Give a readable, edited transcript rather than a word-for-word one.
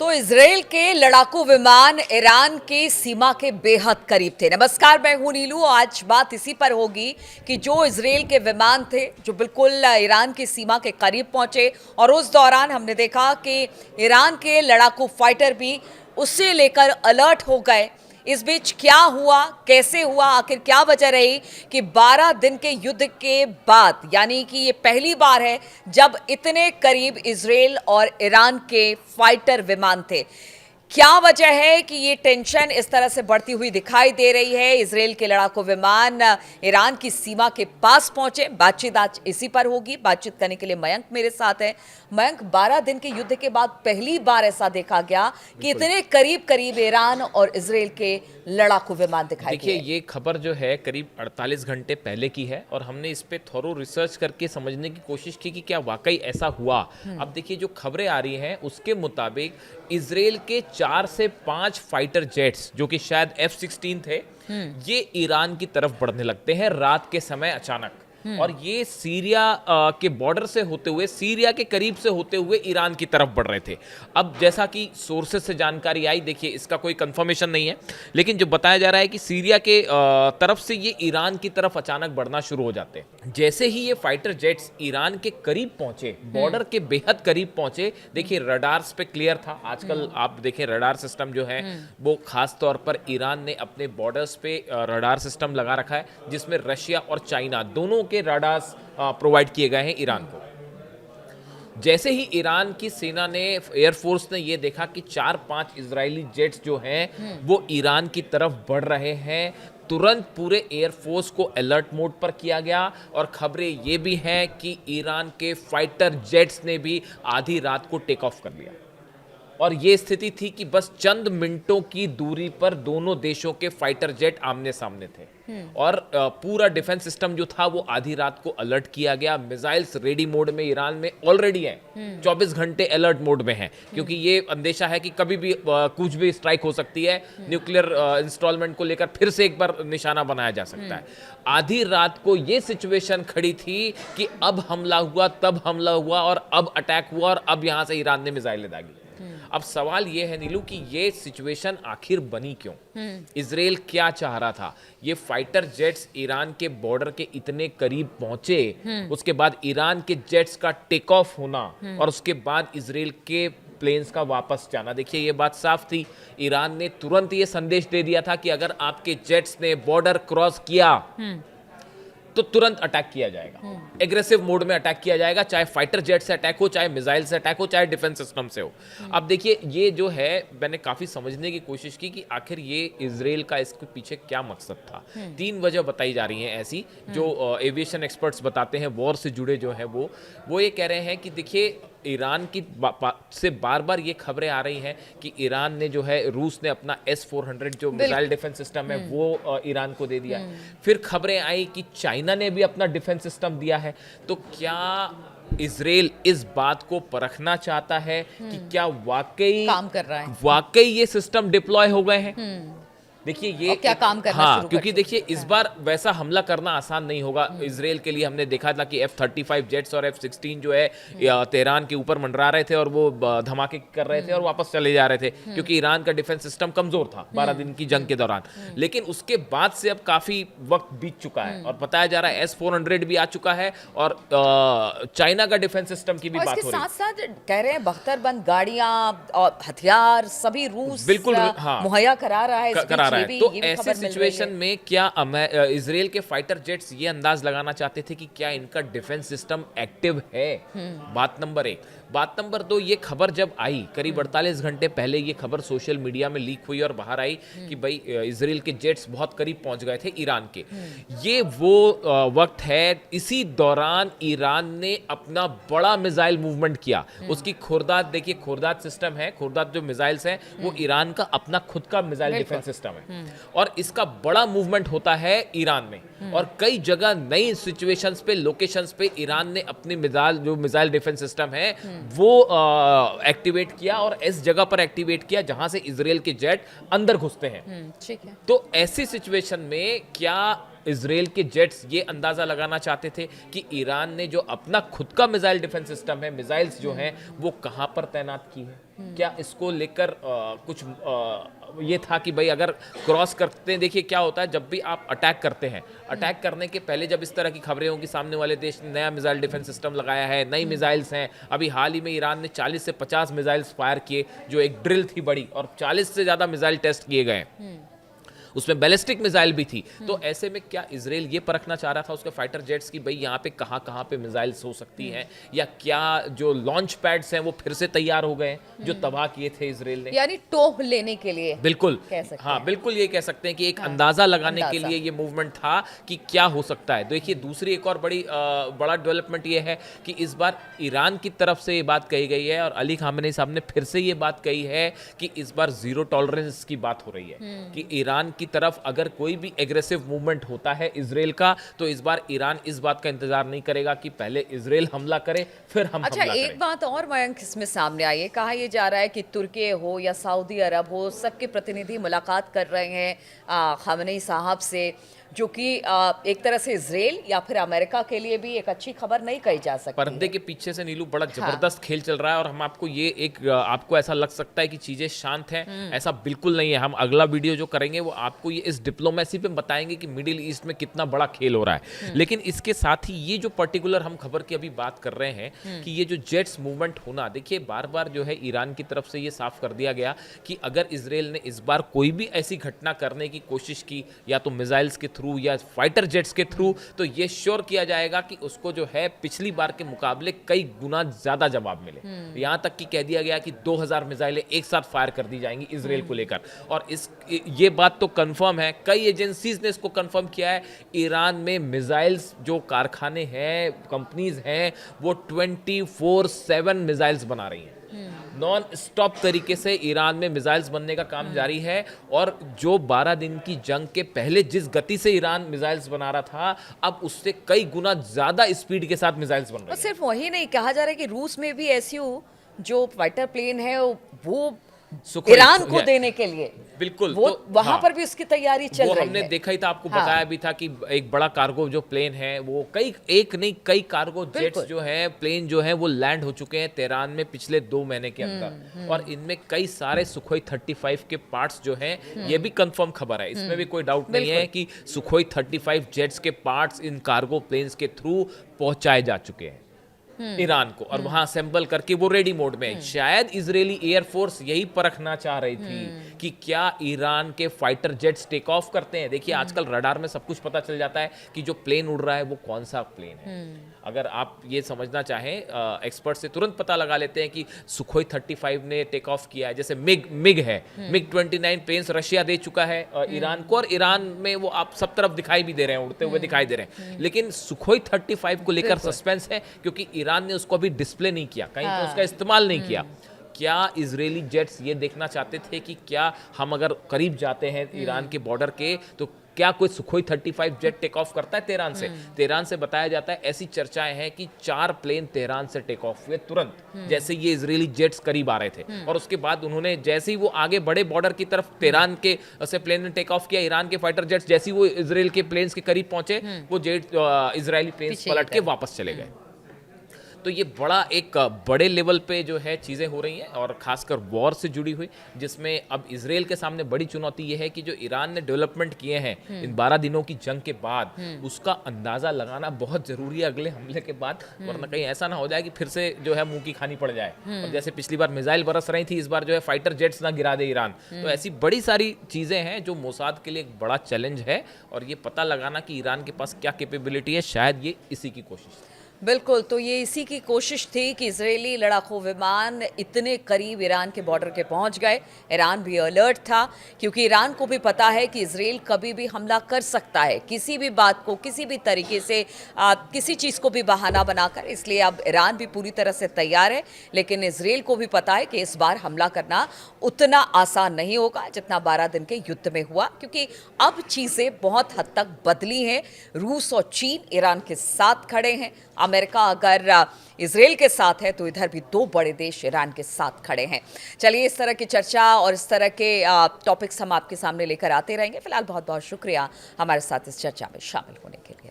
तो इजराइल के लड़ाकू विमान ईरान की सीमा के बेहद करीब थे। नमस्कार, मैं हूं नीलू। आज बात इसी पर होगी कि जो इजराइल के विमान थे जो बिल्कुल ईरान की सीमा के करीब पहुंचे और उस दौरान हमने देखा कि ईरान के लड़ाकू फाइटर भी उससे लेकर अलर्ट हो गए। इस बीच क्या हुआ, कैसे हुआ, आखिर क्या वजह रही कि 12 दिन के युद्ध के बाद, यानी कि ये पहली बार है जब इतने करीब इजराइल और ईरान के फाइटर विमान थे। क्या वजह है कि ये टेंशन इस तरह से बढ़ती हुई दिखाई दे रही है? इजराइल के लड़ाकू विमान ईरान की सीमा के पास पहुंचे। बातचीत आज इसी पर होगी। बातचीत करने के लिए मयंक मेरे साथ है। मयंक, 12 दिन के युद्ध के बाद पहली बार ऐसा देखा गया कि इतने करीब करीब ईरान और इजराइल के लड़ाकू विमान दिखाई दिए। देखिए, ये खबर जो है करीब 48 घंटे पहले की है और हमने इस पे थोरो रिसर्च करके समझने की कोशिश की कि क्या वाकई ऐसा हुआ। अब देखिए, जो खबरें आ रही हैं उसके मुताबिक इजराइल के 4 से 5 फाइटर जेट्स, जो कि शायद F-16 थे, ये ईरान की तरफ बढ़ने लगते हैं रात के समय अचानक। और ये सीरिया के बॉर्डर से होते हुए, सीरिया के करीब से होते हुए ईरान की तरफ बढ़ रहे थे। अब जैसा कि सोर्सेस से जानकारी आई, देखिए इसका कोई कंफर्मेशन नहीं है, लेकिन जो बताया जा रहा है कि सीरिया के तरफ से ये ईरान की तरफ अचानक बढ़ना शुरू हो जाते हैं। जैसे ही ये फाइटर जेट्स ईरान के करीब पहुंचे, बॉर्डर के बेहद करीब पहुंचे, देखिए रडार्स पे क्लियर था। आजकल आप देखें, रडार सिस्टम जो है वो खास तौर पर ईरान ने अपने बॉर्डर्स पे रडार सिस्टम लगा रखा है, जिसमें रशिया और चाइना दोनों के रडार्स प्रोवाइड किए गए हैं ईरान को। जैसे ही ईरान की सेना ने, एयरफोर्स ने ये देखा कि 4-5 इजरायली जेट्स जो हैं वो ईरान की तरफ बढ़ रहे हैं, तुरंत पूरे एयरफोर्स को अलर्ट मोड पर किया गया। और खबरें ये भी हैं कि ईरान के फाइटर जेट्स ने भी आधी रात को टेक ऑफ कर लिया। और ये स्थिति थी कि बस चंद मिनटों की दूरी पर दोनों देशों के फाइटर जेट आमने सामने थे। और पूरा डिफेंस सिस्टम जो था वो आधी रात को अलर्ट किया गया। मिसाइल्स रेडी मोड में ईरान में ऑलरेडी हैं, 24 घंटे अलर्ट मोड में हैं, क्योंकि ये अंदेशा है कि कभी भी कुछ भी स्ट्राइक हो सकती है। न्यूक्लियर इंस्टॉलमेंट को लेकर फिर से एक बार निशाना बनाया जा सकता है। आधी रात को ये सिचुएशन खड़ी थी कि अब हमला हुआ, तब हमला हुआ और अब अटैक हुआ और अब यहां से ईरान ने मिसाइलें दागी। अब सवाल ये है नीलू कि ये सिचुएशन आखिर बनी क्यों? इजराइल क्या चाह रहा था? ये फाइटर जेट्स ईरान के बॉर्डर के इतने करीब पहुंचे, उसके बाद ईरान के जेट्स का टेक ऑफ होना और उसके बाद इजराइल के प्लेन्स का वापस जाना। देखिए, ये बात साफ थी। ईरान ने तुरंत ये संदेश दे दिया था कि अगर आपके जेट्स ने बॉर्डर क्रॉस किया तो तुरंत अटैक किया जाएगा, एग्रेसिव मोड में अटैक किया जाएगा, चाहे फाइटर जेट से अटैक हो, चाहे मिसाइल से अटैक हो, चाहे डिफेंस सिस्टम से हो। अब देखिए, ये जो है, मैंने काफी समझने की कोशिश की कि आखिर ये इजराइल का इसके पीछे क्या मकसद था। 3 वजह बताई जा रही हैं ऐसी, जो एविएशन एक्सपर्ट्स बताते हैं, वॉर से जुड़े जो है वो ये कह रहे हैं कि देखिए, ईरान की से बार बार ये खबरें आ रही हैं कि ईरान ने जो है, रूस ने अपना S-400 जो मिसाइल डिफेंस सिस्टम है वो ईरान को दे दिया। फिर खबरें आई कि चाइना ने भी अपना डिफेंस सिस्टम दिया है। तो क्या इजराइल इस बात को परखना चाहता है कि क्या वाकई काम कर रहा है, वाकई ये सिस्टम डिप्लॉय हो गए हैं? देखिए, ये क्या काम करना शुरू क्योंकि देखिए, इस बार वैसा हमला करना आसान नहीं होगा इजराइल के लिए। हमने देखा था कि F-35 जेट्स और F-16 जो है तेहरान के ऊपर मंडरा रहे थे और वो धमाके कर रहे थे और वापस चले जा रहे थे, क्योंकि ईरान का डिफेंस सिस्टम कमजोर था 12 दिन की जंग के दौरान। लेकिन उसके बाद से अब काफी वक्त बीत चुका है और बताया जा रहा है S-400 भी आ चुका है और चाइना का डिफेंस सिस्टम की भी बात हो रही है। साथ साथ कह रहे हैं बख्तरबंद गाड़ियां और हथियार सभी रूस बिल्कुल मुहैया करा रहा है। तो ऐसे सिचुएशन में क्या इजराइल के फाइटर जेट्स ये अंदाज लगाना चाहते थे कि क्या इनका डिफेंस सिस्टम एक्टिव है? बात नंबर 1। बात नंबर 2, ये खबर जब आई करीब 48 घंटे पहले, ये खबर सोशल मीडिया में लीक हुई और बाहर आई कि भाई इजराइल के जेट्स बहुत करीब पहुंच गए थे ईरान के। ये वो वक्त है, इसी दौरान ईरान ने अपना बड़ा मिसाइल मूवमेंट किया। उसकी खुर्दाद देखिए, खुर्दाद सिस्टम है, खुर्दाद जो मिसाइल्स हैं वो ईरान का अपना खुद का मिसाइल डिफेंस सिस्टम है। और इसका बड़ा मूवमेंट होता है ईरान में और कई जगह नई सिचुएशंस पे, लोकेशंस पे ईरान ने अपनी मिसाइल डिफेंस सिस्टम है वो एक्टिवेट किया और इस जगह पर एक्टिवेट किया जहां से इजराइल के जेट अंदर घुसते हैं। ठीक है। तो ऐसी सिचुएशन में क्या इजराइल के जेट्स ये अंदाजा लगाना चाहते थे कि ईरान ने जो अपना खुद का मिसाइल डिफेंस सिस्टम है, मिसाइल्स जो हैं वो कहां पर तैनात की है, क्या इसको लेकर कुछ ये था कि भाई अगर क्रॉस करते हैं, देखिए क्या होता है जब भी आप अटैक करते हैं, अटैक करने के पहले जब इस तरह की खबरें हों कि सामने वाले देश ने नया मिसाइल डिफेंस सिस्टम लगाया है, नई मिसाइल्स हैं, अभी हाल ही में ईरान ने 40 से 50 मिसाइल्स फायर किए जो एक ड्रिल थी बड़ी, और 40 से ज़्यादा मिसाइल टेस्ट किए गए, उसमें बैलिस्टिक मिसाइल भी थी। तो ऐसे में क्या इजराइल ये परखना चाह रहा था उसके फाइटर जेट्स की भाई यहाँ पे कहाँ पे मिसाइल्स हो सकती हैं, या क्या जो लॉन्च पैड्स हैं वो फिर से तैयार हो गए हैं जो तबाह किए थे इजराइल ने, यानी टोह लेने के लिए बिल्कुल कह सकते हाँ हैं। बिल्कुल ये कह सकते हैं कि एक अंदाजा लगाने के अंदाजा। लिए ये मूवमेंट था कि क्या हो सकता है। देखिए दूसरी एक और बड़ा डेवलपमेंट ये है कि इस बार ईरान की तरफ से ये बात कही गई है और अली खामेनी साहब ने फिर से ये बात कही है कि इस बार जीरो टॉलरेंस की बात हो रही है कि ईरान की तरफ अगर कोई भी एग्रेसिव मूवमेंट होता है इजराइल का, तो इस बार ईरान इस बात का इंतजार नहीं करेगा कि पहले इजराइल हमला करे फिर हम अच्छा, हमला एक करें। बात और मयंक इसमें सामने आई है, कहा यह जा रहा है कि तुर्की हो या सऊदी अरब हो, सबके प्रतिनिधि मुलाकात कर रहे हैं खामेनी साहब से, जो कि एक तरह से इजराइल या फिर अमेरिका के लिए भी एक अच्छी खबर नहीं कही जा सकती पर्दे है। के पीछे से नीलू बड़ा जबरदस्त खेल चल रहा है, और हम आपको ये आपको ऐसा लग सकता है कि चीजें शांत हैं, ऐसा बिल्कुल नहीं है। हम अगला वीडियो जो करेंगे वो आपको ये इस डिप्लोमेसी पे बताएंगे कि मिडिल ईस्ट में कितना बड़ा खेल हो रहा है। लेकिन इसके साथ ही ये जो पर्टिकुलर हम खबर की अभी बात कर रहे हैं कि ये जो जेट्स मूवमेंट होना, देखिए बार बार जो है ईरान की तरफ से ये साफ कर दिया गया कि अगर इजराइल ने इस बार कोई भी ऐसी घटना करने की कोशिश की, या तो मिसाइल्स के थ्रू या फाइटर जेट्स के थ्रू, तो ये श्योर किया जाएगा कि उसको जो है पिछली बार के मुकाबले कई गुना ज्यादा जवाब मिले। यहां तक कि कह दिया गया कि 2000 मिसाइलें एक साथ फायर कर दी जाएंगी इजराइल को लेकर, और ये बात तो कंफर्म है, कई एजेंसीज ने इसको कंफर्म किया है। ईरान में मिसाइल्स जो कारखाने हैं, कंपनीज हैं, वो 24/7 मिसाइल्स बना रही हैं, नॉन स्टॉप तरीके से ईरान में मिसाइल्स बनने का काम जारी है। और जो 12 दिन की जंग के पहले जिस गति से ईरान मिसाइल्स बना रहा था, अब उससे कई गुना ज्यादा स्पीड के साथ मिसाइल्स बन और रहे हैं। सिर्फ वही नहीं, कहा जा रहा है कि रूस में भी एसयू जो फाइटर प्लेन है वो सुखोई ईरान को या- देने के लिए बिल्कुल, वो तो वहां हाँ, पर भी उसकी तैयारी चल वो रही हमने है। देखा ही था, आपको हाँ। बताया भी था कि एक बड़ा कार्गो जो प्लेन है वो कई कार्गो जेट्स बिल्कुल। जो है, प्लेन जो है वो लैंड हो चुके हैं तेहरान में पिछले 2 महीने के अंदर, और इनमें कई सारे सुखोई 35 के पार्ट्स जो हैं, ये भी कंफर्म खबर है, इसमें भी कोई डाउट नहीं है कि सुखोई 35 जेट्स के पार्ट्स इन कार्गो प्लेन्स के थ्रू पहुंचाए जा चुके हैं ईरान को, और वहां असेंबल करके वो रेडी मोड में है। शायद इजरायली एयरफोर्स यही परखना चाह रही थी कि क्या ईरान के फाइटर जेट्स टेक ऑफ करते हैं। देखिए आजकल रडार में सब कुछ पता चल जाता है कि जो प्लेन उड़ रहा है वो कौन सा प्लेन है। अगर आप ये समझना चाहें, एक्सपर्ट से तुरंत पता लगा लेते हैं कि सुखोई 35 ने टेक ऑफ किया है, जैसे मिग है, मिग 29 प्लेन्स रशिया दे चुका है ईरान को, और ईरान में वो आप सब तरफ दिखाई भी दे रहे हैं, उड़ते हुए दिखाई दे रहे हैं। लेकिन सुखोई 35 को लेकर सस्पेंस है, क्योंकि ईरान ने उसको अभी डिस्प्ले नहीं किया, कहीं पे उसका इस्तेमाल नहीं किया। क्या इजरायली जेट्स ये देखना चाहते थे कि क्या हम अगर करीब जाते हैं ईरान के बॉर्डर के, तो क्या कोई सुखोई 35 जेट टेक ऑफ करता है तेहरान से? तेहरान से बताया जाता है, ऐसी चर्चाएं हैं कि 4 प्लेन तेहरान से टेक ऑफ हुए तुरंत, जैसे ये इजरायली जेट्स करीब आ रहे थे, और उसके बाद उन्होंने जैसे ही वो आगे बड़े बॉर्डर की तरफ तेहरान के से प्लेन ने टेक ऑफ किया, ईरान के फाइटर जेट्स जैसे ही वो इजराइल के प्लेन्स के करीब पहुंचे, वो जेट इजरायली प्लेन्स पीछे पलट के वापस चले गए। तो ये बड़ा एक बड़े लेवल पे जो है चीज़ें हो रही हैं, और खासकर वॉर से जुड़ी हुई, जिसमें अब इजराइल के सामने बड़ी चुनौती ये है कि जो ईरान ने डेवलपमेंट किए हैं इन 12 दिनों की जंग के बाद, उसका अंदाज़ा लगाना बहुत ज़रूरी है अगले हमले के बाद, वरना कहीं ऐसा ना हो जाए कि फिर से जो है मुंह की खानी पड़ जाए। और जैसे पिछली बार मिसाइल बरस रही थी, इस बार जो है फाइटर जेट्स ना गिरा दे ईरान। तो ऐसी बड़ी सारी चीज़ें हैं जो मोसाद के लिए एक बड़ा चैलेंज है, और ये पता लगाना कि ईरान के पास क्या कैपेबिलिटी है, शायद ये इसी की कोशिश है। बिल्कुल, तो ये इसी की कोशिश थी कि इजरायली लड़ाकू विमान इतने करीब ईरान के बॉर्डर के पहुंच गए। ईरान भी अलर्ट था, क्योंकि ईरान को भी पता है कि इजराइल कभी भी हमला कर सकता है, किसी भी बात को किसी भी तरीके से किसी चीज़ को भी बहाना बनाकर। इसलिए अब ईरान भी पूरी तरह से तैयार है, लेकिन इजराइल को भी पता है कि इस बार हमला करना उतना आसान नहीं होगा जितना 12 दिन के युद्ध में हुआ, क्योंकि अब चीज़ें बहुत हद तक बदली हैं। रूस और चीन ईरान के साथ खड़े हैं। अमेरिका अगर इजराइल के साथ है तो इधर भी दो बड़े देश ईरान के साथ खड़े हैं। चलिए, इस तरह की चर्चा और इस तरह के टॉपिक्स हम आपके सामने लेकर आते रहेंगे। फिलहाल बहुत बहुत शुक्रिया हमारे साथ इस चर्चा में शामिल होने के लिए।